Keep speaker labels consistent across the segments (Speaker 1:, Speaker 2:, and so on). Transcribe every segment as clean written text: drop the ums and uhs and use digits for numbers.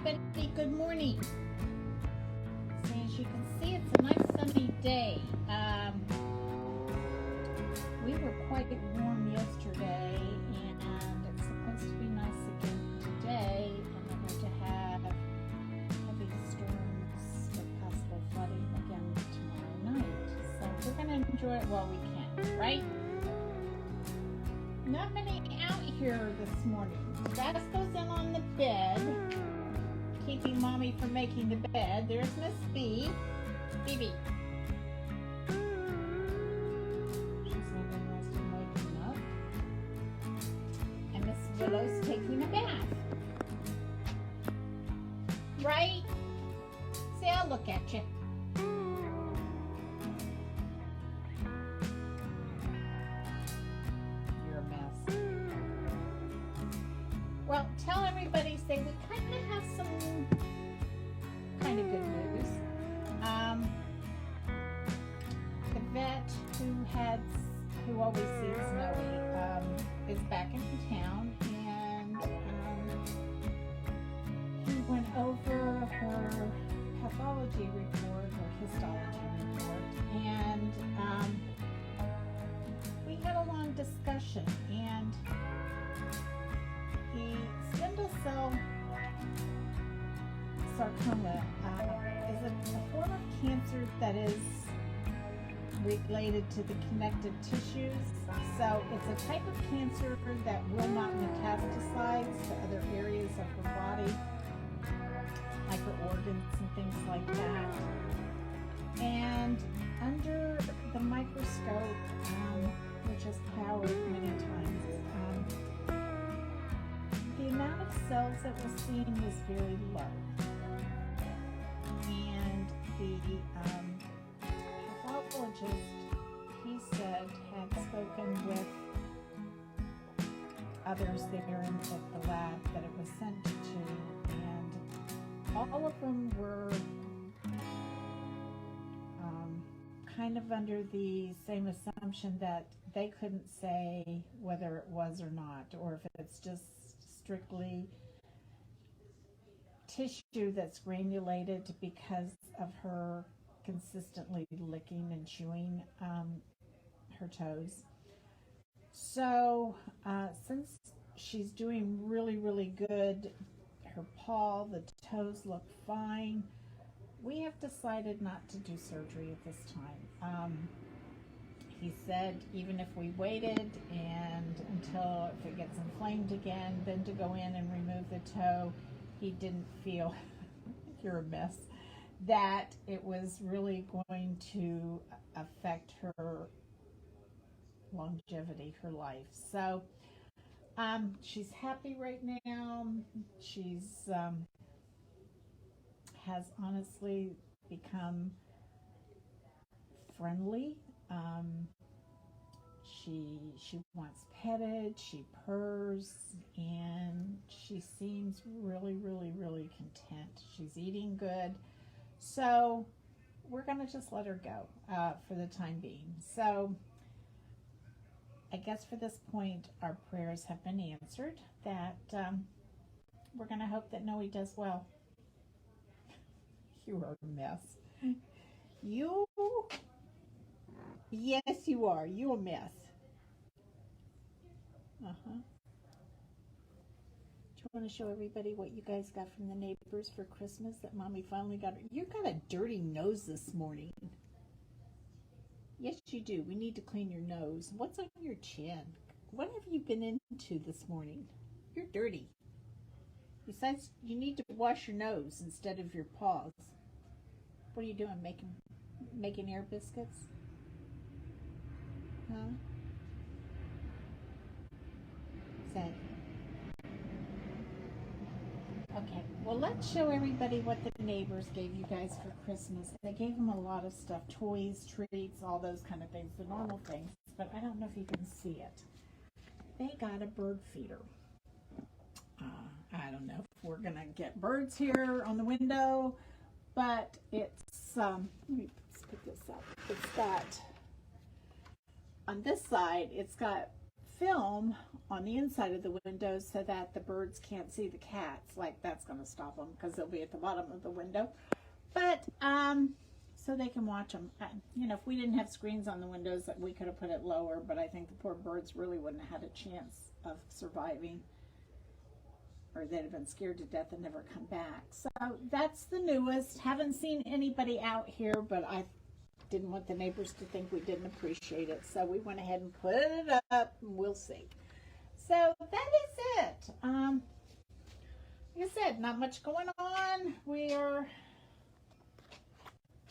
Speaker 1: everybody, good morning. So as you can see, it's a nice sunny day. We were quite warm yesterday, and it's supposed to be nice again today, and we're going to have heavy storms with possible flooding again tomorrow night. So we're going to enjoy it while we can, right? Not many out here this morning. Vasco's in on the bed, keeping Mommy from making the bed. There's Miss B. Phoebe. She's not interested in waking up. And Miss Willow's taking a bath. Right? See, I'll look at you. Well, tell everybody, say we kind of have some kind of good news. The vet who always sees Snowy is back in town, and he went over her pathology report, or histology report, and we had a long discussion, and the spindle cell sarcoma is a form of cancer that is related to the connective tissues. So it's a type of cancer that will not metastasize to other areas of her body, like her organs and things like that. And under the microscope, which is powered many times, the amount of cells that were seen was very low, and the pathologist, he said, had spoken with others there in the lab that it was sent to, and all of them were kind of under the same assumption that they couldn't say whether it was or not, or if it's just strictly tissue that's granulated because of her consistently licking and chewing her toes. So since she's doing really, really good, her paw, the toes look fine, we have decided not to do surgery at this time. He said even if we waited and until if it gets inflamed again, then to go in and remove the toe, he didn't feel, you're a mess, that it was really going to affect her longevity, her life. So she's happy right now. She's has honestly become friendly. She wants petted, she purrs, and she seems really, really, really content. She's eating good. So we're going to just let her go for the time being. So I guess for this point, our prayers have been answered, that we're going to hope that Noe does well. You are a mess. Yes, you are. You a mess. Do you want to show everybody what you guys got from the neighbors for Christmas that Mommy finally got? You got a dirty nose this morning. Yes, you do. We need to clean your nose. What's on your chin? What have you been into this morning? You're dirty. Besides, you need to wash your nose instead of your paws. What are you doing? Making air biscuits? Huh? Sad. Okay, well, let's show everybody what the neighbors gave you guys for Christmas. They gave them a lot of stuff, toys, treats, all those kind of things, the normal things, but I don't know if you can see it. They got a bird feeder. I don't know if we're going to get birds here on the window, but it's, let me put this up. It's got, on this side, it's got film on the inside of the windows so that the birds can't see the cats. Like, that's going to stop them because they'll be at the bottom of the window. But, so they can watch them. You know, if we didn't have screens on the windows, we could have put it lower, but I think the poor birds really wouldn't have had a chance of surviving, or they'd have been scared to death and never come back. So that's the newest. Haven't seen anybody out here, but I didn't want the neighbors to think we didn't appreciate it. So we went ahead and put it up, and we'll see. So that is it. Like I said, not much going on. We are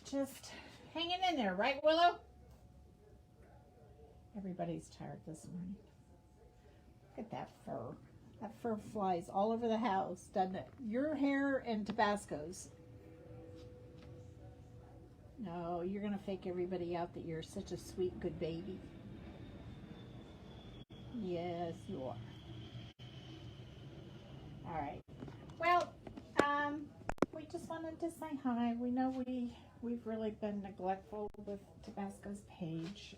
Speaker 1: just hanging in there, right, Willow? Everybody's tired this morning. Look at that fur. That fur flies all over the house, doesn't it? Your hair and Tabasco's. No, you're going to fake everybody out that you're such a sweet, good baby. Yes, you are. All right. Well, we just wanted to say hi. We know we've really been neglectful with Tabasco's page.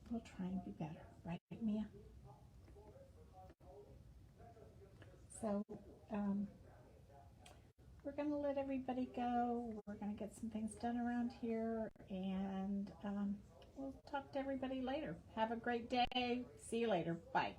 Speaker 1: We'll try and be better, right, Mia? So, we're going to let everybody go. We're going to get some things done around here, and we'll talk to everybody later. Have a great day. See you later. Bye.